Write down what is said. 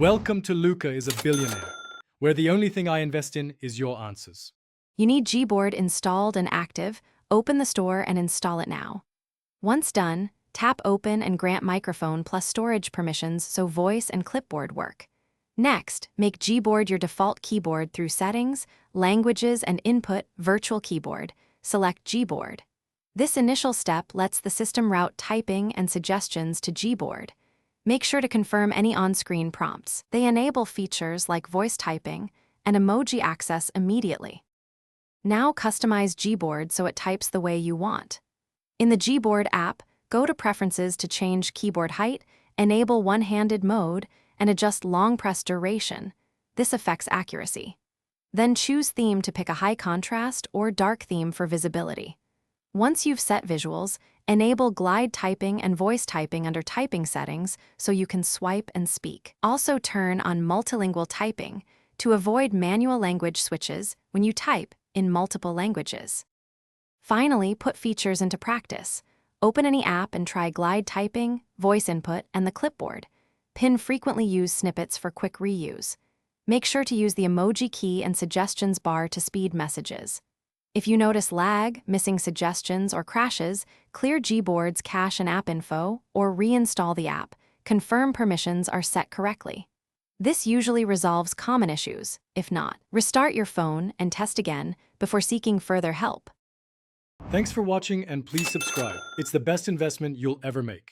Welcome to Luca is a Billionaire, where the only thing I invest in is your answers. You need Gboard installed and active. Open the store and install it now. Once done, tap Open and grant microphone plus storage permissions so voice and clipboard work. Next, make Gboard your default keyboard through Settings, Languages and Input, Virtual Keyboard. Select Gboard. This initial step lets the system route typing and suggestions to Gboard. Make sure to confirm any on-screen prompts. They enable features like voice typing and emoji access immediately. Now customize Gboard so it types the way you want. In the Gboard app, go to Preferences to change keyboard height, enable one-handed mode, and adjust long press duration. This affects accuracy. Then choose theme to pick a high contrast or dark theme for visibility. Once you've set visuals, enable glide typing and voice typing under typing settings so you can swipe and speak. Also turn on multilingual typing to avoid manual language switches when you type in multiple languages. Finally, put features into practice. Open any app and try glide typing, voice input, and the clipboard. Pin frequently used snippets for quick reuse. Make sure to use the emoji key and suggestions bar to speed messages. If you notice lag, missing suggestions, or crashes, clear Gboard's cache and app info or reinstall the app. Confirm permissions are set correctly. This usually resolves common issues. If not, restart your phone and test again before seeking further help. Thanks for watching and please subscribe. It's the best investment you'll ever make.